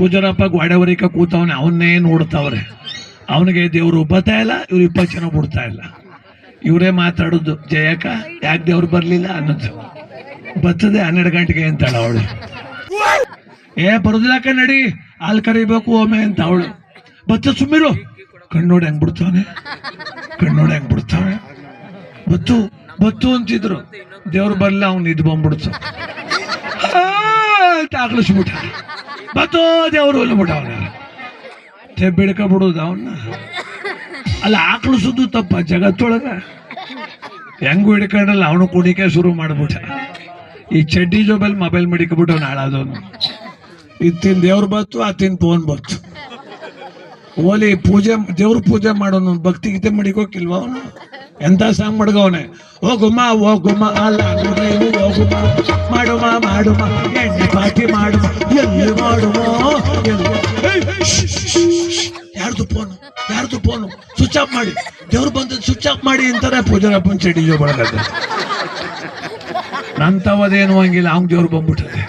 ಪೂಜಾರಪ್ಪ ಗೋಡೆವರಿಕ ಕೂತವನೆ, ಅವನ್ನೇ ನೋಡ್ತಾವ್ರೆ. ಅವನಿಗೆ ದೇವ್ರು ಬತ್ತಾ ಇಲ್ಲ, ಇವ್ರು 20 ಜನ ಬಿಡ್ತಾ ಇಲ್ಲ. ಇವರೇ ಮಾತಾಡೋದು, ಜಯಕ್ಕ ಯಾಕೆ ದೇವ್ರು ಬರ್ಲಿಲ್ಲ ಅನ್ನೋದು. ಬರ್ತದೆ 12 ಗಂಟೆಗೆ ಅಂತಾಳ ಅವಳು. ಬರುದಿಲ್ಲ ನಡಿ, ಹಾಲು ಕರಿಬೇಕು ಒಮ್ಮೆ ಅಂತ ಅವಳು. ಬತ್ತ ಸುಮ್ಮಿರು, ಕಣ್ಣೋಡಿ ಹೆಂಗ್ ಬಿಡ್ತಾವನೆ, ಕಣ್ಣೋಡಿ ಹೆಂಗ್ ಬಿಡ್ತಾವೆ. ಬತ್ತು ಬತ್ತು ಅಂತಿದ್ರು, ದೇವ್ರು ಬರ್ಲಿಲ್ಲ, ಅವ್ನು ಇದು ಬಂದ್ಬಿಡ್ತು ಅಂತ ಆಕಳಿಸ್ಬಿಟ್ಟ. ಬತ್ತೋ ದೇವ್ರು ಅಲ್ಬಿಟ್ಟ ಅವನ ಬಿಡ್ಕೊಬಿಡುದು ಅವನ್ನ. ಅಲ್ಲ, ಆಕಳಿಸೋದು ತಪ್ಪ ಜಗತ್ತೊಳಗ. ಹೆಂಗು ಹಿಡ್ಕೊಂಡಲ್ಲ, ಅವನು ಕುಣಿಕೆ ಶುರು ಮಾಡ್ಬಿಟ್ಟ. ಈ ಚಡ್ಡಿ ಜೋಬಲ್ಲಿ ಮೊಬೈಲ್ ಮಡಿಕೊಬಿಟ್ಟು ಅವ್ನು ಹಾಳಾದವನು. ಇತ್ತಿನ ದೇವ್ರು ಬತ್ತು, ಆತಿನ ಫೋನ್ ಬತ್ತು. ಓಲಿ ಪೂಜೆ, ದೇವ್ರ ಪೂಜೆ ಮಾಡೋನು, ಭಕ್ತಿ ಗೀತೆ ಮಡಿಕೋಕಿಲ್ವ ಅವನು? ಎಂತ ಸಾಂಗ್ ಮಡ್ಗವನೆ. ಹೋಗುಮ್ಮ ಹೋಗುಮ್ಮ ಅಲ್ಲ ಹೋಗುಮ್ಮ, ಮಾಡುಮ ಮಾಡುಮ ಎಣ್ಣೆ ಪಾಟಿ ಮಾಡುಮ, ಎಲ್ಲಿ ಮಾಡುಮ ಯಾರ್ದು ಫೋನು ಸ್ವಿಚ್ ಆಫ್ ಮಾಡಿ, ದೇವ್ರು ಬಂದ ಸ್ವಿಚ್ ಆಫ್ ಮಾಡಿ ಅಂತಾರೆ ಪೂಜಾರಪ್ಪನ ಚಡಿ ಜೋಬಳಗದ. ನಂತವದೇನು ಹಂಗಿಲ್ಲ, ಅವ್ನು ದೇವ್ರು ಬಂದ್ಬಿಟ್ಟದೆ.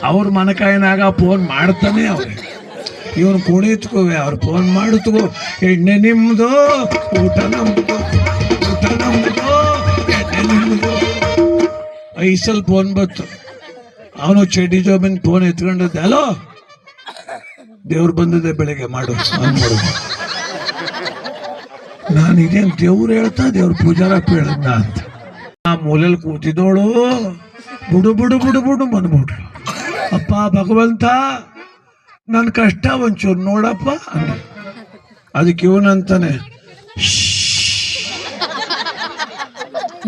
ಅವ್ರ ಮನಕಾಯಿನಾಗ ಫೋನ್ ಮಾಡ್ತಾನೆ ಅವ್ರೆ. ಇವನು ಕುಣಿತ್ಕೋವೆ, ಅವ್ರು ಫೋನ್ ಮಾಡುತ್ತಗೋ, ಎಣ್ಣೆ ನಿಮ್ದು ಊಟ ನಮ್ದು, ಊಟ ನಮ್ದು ಎಣ್ಣೆ ನಿಮ್ದು. 5 ಸಲ ಫೋನ್ ಬತ್ತು. ಅವನು ಚಡ್ಡಿ ಜೋಬಿನ ಫೋನ್ ಎತ್ಕೊಂಡದ್ದು, ಹಲೋ ದೇವ್ರು ಬಂದದೆ ಬೆಳಗ್ಗೆ ಮಾಡು ಅಂದ್ಬಿಡು. ನಾನು ಇದೇನು ದೇವ್ರು ಹೇಳ್ತಾ, ದೇವ್ರ ಪೂಜಾರಪ್ಪ ಹೇಳದ್ನ ಅಂತ. ಆ ಮೂಲೆಯಲ್ಲಿ ಕೂತಿದ್ದೋಳು ಬುಡು ಬುಡು ಬುಡು ಬುಡು ಬಂದ್ಬಿಟ್ರು. ಅಪ್ಪ ಭಗವಂತ, ನನ್ನ ಕಷ್ಟ ಒಂಚೂರು ನೋಡಪ್ಪ ಅಂದ. ಅದಕ್ಕೆ ಇವನಂತಾನೆ,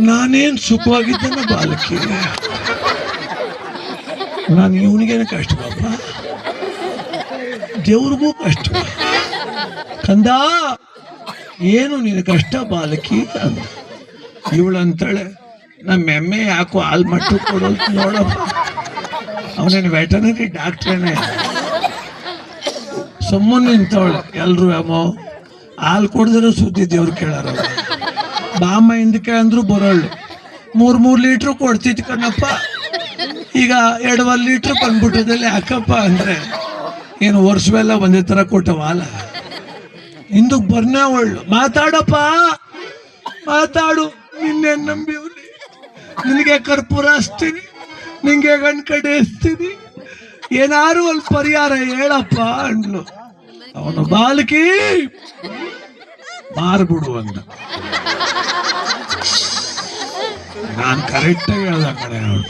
ನಾನೇನು ಸುಖವಾಗಿದ್ದೇನೆ ಬಾಲಕಿ, ನಾನು ಇವನಿಗೇನು ಕಷ್ಟ ಪಾಪ, ದೇವ್ರಿಗೂ ಕಷ್ಟ. ಕಂದ ಏನು ನಿನ್ನ ಕಷ್ಟ ಬಾಲಕಿ ಅಂದ. ಇವಳಂತಾಳೆ, ನಮ್ಮ ಎಮ್ಮೆ ಯಾಕೋ ಹಾಲು ಮಟ್ಟು ಕೊಡೋದು ನೋಡಪ್ಪ. ಅವನೇನು ವೆಟನರಿ ಡಾಕ್ಟ್ರೇನೆ. ಸುಮ್ಮನೆ ನಿಂತವಳೆ. ಎಲ್ರು ಅಮ್ಮೋ ಹಾಲು ಕೊಡಿದ್ರೆ ಸುದ್ದಿ ದೇವ್ರು ಕೇಳಾರ. ಬಾಮ್ಮ ಹಿಂದಕ್ಕೆ ಅಂದ್ರು ಬರೋಳು. 3 ಲೀಟ್ರ್ ಕೊಡ್ತಿತ್ತು ಕಣಪ್ಪ, ಈಗ 2 ಲೀಟ್ರ್ ಬಂದ್ಬಿಟ್ಟದಲ್ಲಿ ಯಾಕಪ್ಪ ಅಂದ್ರೆ, ಏನು ವರ್ಷವೆಲ್ಲ ಒಂದೇ ಥರ ಕೊಟ್ಟವ ಹಾಲ. ಹಿಂದಕ್ಕೆ ಬರ್ನೇ ಒಳ್ಳು, ಮಾತಾಡಪ್ಪ ಮಾತಾಡು, ನಿನ್ನೇನು ನಂಬಿವ್ಲಿ, ನಿನಗೆ ಕರ್ಪೂರ ಹಚ್ತೀನಿ, ನಿಂಗೆ ಗಂಡು ಕಡೆ ಹಚ್ತೀನಿ, ಏನಾರು ಅಲ್ಲಿ ಪರಿಹಾರ ಹೇಳಪ್ಪ ಅಂದ್ಲು. ಅವನು ಬಾಲಕಿ ಮಾರ್ಬಿಡು ಅಂದ. ನಾನು ಕರೆಕ್ಟಾಗಿ ಹೇಳ್ದ ಕಡೆ, ಅವಳು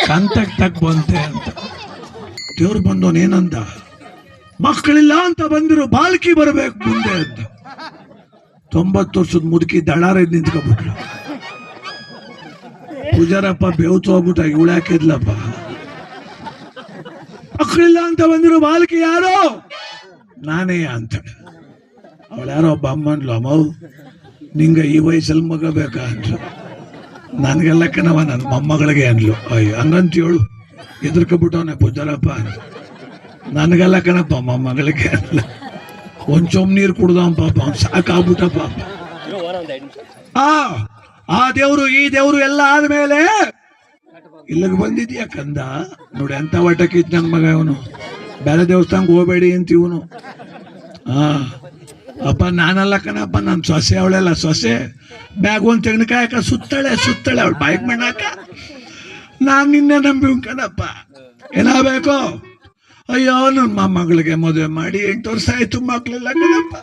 ಕಂತಕ್ಕೆ ತಕ್ಕ ಬಂತೆ ಅಂತ. ದೇವ್ರು ಬಂದವನು ಏನಂದ, ಮಕ್ಕಳಿಲ್ಲ ಅಂತ ಬಂದಿರು, ಬಾಲಕಿ ಬರಬೇಕು ಮುಂದೆ ಅಂತ. 90 ವರ್ಷದ ಮುದುಕಿ ದಳಾರ ನಿಂತ್ಕೊಬಿಟ್ಲು. ಪೂಜಾರಪ್ಪ ಬೇವ್ತು ಹೋಗ್ಬಿಟ್ಟ, ಇವಳು ಹಾಕಿದ್ಲಪ್ಪ. ಮಕ್ಕಳಿಲ್ಲ ಅಂತ ಬಂದಿರೋ ಬಾಲಕಿ ಯಾರೋ, ನಾನೇ ಅಂತಾಳೆ. ಅವಳು ಯಾರೋ ಒಬ್ಬ ಅಮ್ಮ ಅಂದ್ಲು, ಅಮ್ಮ ನಿಂಗೆ ಈ ವಯಸ್ಸಲ್ಲಿ ಮಗ ಬೇಕಾ ಅಂದ್ಲು. ನನಗೆಲ್ಲ ಕಣವ ನನ್ನ ಮೊಮ್ಮಗಳಿಗೆ ಅಂದ್ಲು. ಅಯ್ಯೋ ಹಂಗಂತೇಳು, ಹೆದರ್ಕೊಬಿಟ್ಟವನೆ ಪೂಜಾರಪ್ಪ ಅಂದ. ನನಗೆಲ್ಲ ಕಣಪ್ಪ ಮೊಮ್ಮಗಳಿಗೆ ಅಂದ್ಲ. ಒಂದ್ ಚೊಂಬ್ ನೀರು ಕುಡ್ದವ ಪಾಪ, ಅವ್ನು ಸಾಕಾಗ್ಬಿಟ್ಟ ಪಾಪ. ಆ ದೇವ್ರು ಈ ದೇವ್ರು ಎಲ್ಲ ಆದ್ಮೇಲೆ ಇಲ್ಲಿಗೆ ಬಂದಿದ್ಯಾ ಕಂದ, ನೋಡಿ ಎಂತ ವಟಕಿತ್ ನನ್ನ ಮಗ ಇವನು. ಬೇರೆ ದೇವಸ್ಥಾನಕ್ಕೆ ಹೋಗ್ಬೇಡಿ ಅಂತ ಇವನು. ಅಪ್ಪ ನಾನಲ್ಲ ಕಣಪ್ಪ, ನನ್ನ ಸೊಸೆ ಅವಳೆಲ್ಲ ಸೊಸೆ. ಬ್ಯಾಗ್ ಒಂದು ತೆಂಗಿನಕಾಯಕ ಸುತ್ತಾಳೆ ಅವಳು ಬೈಕ್ ಮಾಡಾಕ. ನಾನು ನಿನ್ನೆ ನಂಬಿ ಕಣಪ್ಪ, ಏನಾಗಬೇಕು? ಅಯ್ಯೋ ನನ್ನ ಮೊಮ್ಮಗಳಿಗೆ ಮದುವೆ ಮಾಡಿ 8 ವರ್ಷ ಆಯ್ತು, ಮಕ್ಳೆಲ್ಲ ಕಣಪ್ಪ,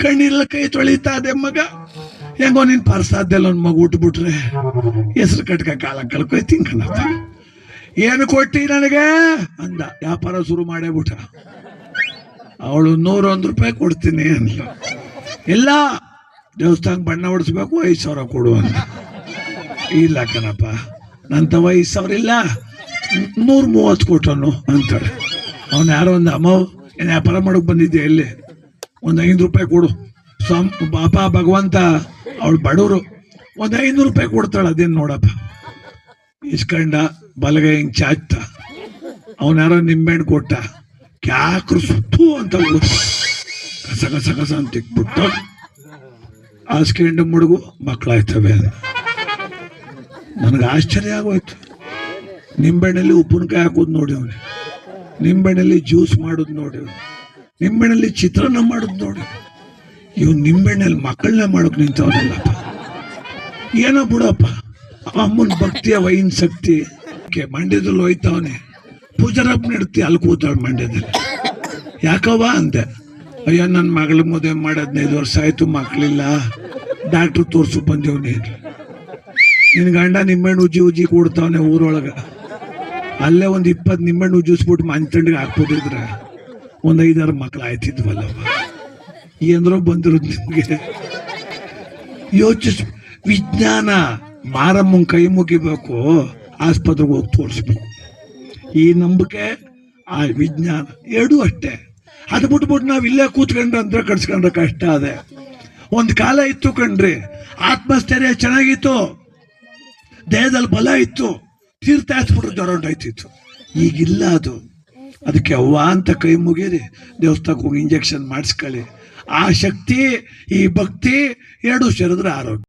ಕಣ್ಣಿಲ್ಲ ಕೈ ತೊಳಿತಾದೆ ಮಗ. ಹೆಂಗೋ ನೀನು ಪರ್ಸಾದ್ದೆಲ್ಲ ಒಂದು ಮಗು ಉಟ್ಬಿಟ್ರೆ ಹೆಸರು ಕಟ್ಕ ಕಾಲ ಕಳ್ಕೊಯ್ತೀನಿ ಕಣಪ್ಪ. ಏನು ಕೊಟ್ಟಿ ನನಗೆ ಅಂದ. ವ್ಯಾಪಾರ ಶುರು ಮಾಡೇ ಬಿಟ್ಟ. ಅವಳು 101 ರೂಪಾಯಿ ಕೊಡ್ತೀನಿ ಅಂದ್ಲು. ಇಲ್ಲ ದೇವಸ್ಥಾನಕ್ಕೆ ಬಣ್ಣ ಹೊಡಿಸ್ಬೇಕು, 5,000 ಕೊಡು ಅಂದ. ಇಲ್ಲ ಕಣಪ್ಪ, ನಂತವ 5,000 ಇಲ್ಲ, 130 ಕೊಟ್ಟನು ಅಂತಾಳೆ. ಅವನು ಯಾರೋ ಒಂದು ಅಮ್ಮ, ಏನು ವ್ಯಾಪಾರ ಮಾಡೋಕೆ ಬಂದಿದ್ದೆ, ಎಲ್ಲಿ ಒಂದು 5 ರೂಪಾಯಿ ಕೊಡು ಪಾಪ ಭಗವಂತ. ಅವಳು ಬಡವರು, ಒಂದು 500 ರೂಪಾಯಿ ಕೊಡ್ತಾಳೆ. ಅದೇನು ನೋಡಪ್ಪ. ಇಸ್ಕಂಡ ಬಲಗೈ ಹಿಂಗೆ ಚಾಚ್ತ. ಅವನು ಯಾರೋ ನಿಂಬೆಹಣ್ಣು ಕೊಟ್ಟ, ಕ್ಯಾಕ್ರು ಸುತ್ತು ಅಂತ ಕಸ ಕಸ ಕಸ ಅಂತ ಇಕ್ಬಿಟ್ಟು ಹಾಸ್ಕೊಂಡು ಮುಡುಗು ಮಕ್ಕಳಾಯ್ತವೆ. ನನಗೆ ಆಶ್ಚರ್ಯ ಆಗೋಯ್ತು. ನಿಂಬೆಹಣ್ಣಲ್ಲಿ ಉಪ್ಪಿನಕಾಯಿ ಹಾಕೋದು ನೋಡಿ ಅವನು. ನಿಂಬೆಣ್ಣೆಲ್ಲಿ ಜ್ಯೂಸ್ ಮಾಡೋದು ನೋಡಿ, ನಿಂಬೆಣ್ಣೆಲ್ಲಿ ಚಿತ್ರಾನ್ನ ಮಾಡೋದು ನೋಡಿ. ಇವ್ ನಿಂಬೆಣ್ಣೆಲ್ಲಿ ಮಕ್ಕಳನ್ನ ಮಾಡೋಕೆ ನಿಂತವನಲ್ಲಪ್ಪ. ಏನೋ ಬಿಡಪ್ಪ, ಅಮ್ಮನ ಭಕ್ತಿಯ ವೈನ್ ಶಕ್ತಿ ಮಂಡ್ಯದಲ್ಲಿ ಹೋಯ್ತವನೆ. ಪೂಜಾರಪ್ಪ ನಡ್ತಿ ಅಲ್ಲಿ ಕೂತಾಳ ಮಂಡ್ಯದಲ್ಲಿ. ಯಾಕವ್ವ ಅಂದೆ. ಅಯ್ಯೋ ನನ್ನ ಮಗಳ ಮದುವೆ ಮಾಡಿ 15 ವರ್ಷ ಆಯ್ತು, ಮಕ್ಕಳಿಲ್ಲ, ಡಾಕ್ಟ್ರು ತೋರ್ಸು ಬಂದೇವ್ನಿ. ನಿನ್ ಗಂಡ ನಿಂಬೆಣ್ಣು ಉಜ್ಜಿ ಕೊಡ್ತಾವನೆ ಊರೊಳಗ. ಅಲ್ಲೇ ಒಂದು 20 ನಿಂಬೆಣ್ಣು ಉಜ್ಜಿಸ್ಬಿಟ್ಟು ಮಂಚಂಡಿಗೆ ಹಾಕ್ಬೋದಿದ್ರೆ ಒಂದು 5-6 ಮಕ್ಳು ಆಯ್ತಿದ್ವಲ್ಲವ. ಏನರೋ ಬಂದಿರೋದು ನಿಮ್ಗೆ ಯೋಚಿಸ್. ವಿಜ್ಞಾನ ಮಾರಮ್ಮನ ಕೈ ಮುಗಿಬೇಕು, ಆಸ್ಪತ್ರೆಗೆ ಹೋಗಿ ತೋರಿಸ್ಬೇಕು. ಈ ನಂಬಿಕೆ ಆ ವಿಜ್ಞಾನ ಎರಡೂ ಅಷ್ಟೇ. ಅದು ಬಿಟ್ಬಿಟ್ಟು ನಾವು ಇಲ್ಲೇ ಕೂತ್ಕೊಂಡ್ರೆ ಅಂತ ಕಡ್ಸ್ಕೊಂಡ್ರೆ ಕಷ್ಟ. ಅದೇ ಒಂದು ಕಾಲ ಇತ್ತು ಕಣ್ರಿ, ಆತ್ಮಸ್ಥೈರ್ಯ ಚೆನ್ನಾಗಿತ್ತು, ದೇಹದಲ್ಲಿ ಬಲ ಇತ್ತು, ತೀರ್ಥ ಹಾಸ್ಬಿಟ್ರೆ ಜ್ವರ ಹೊಂಟೋಯ್ತಿತ್ತು. ಈಗಿಲ್ಲ ಅದು. ಅದಕ್ಕೆ ಅವ್ವ ಅಂತ ಕೈ ಮುಗೀರಿ, ದೇವಸ್ಥಾನಕ್ಕೆ ಹೋಗಿ ಇಂಜೆಕ್ಷನ್ ಮಾಡಿಸ್ಕೊಳ್ಳಿ. ಆ ಶಕ್ತಿ, ಈ ಭಕ್ತಿ ಎರಡೂ ಸೇರಿದ್ರೆ ಆರೋಗ್ಯ.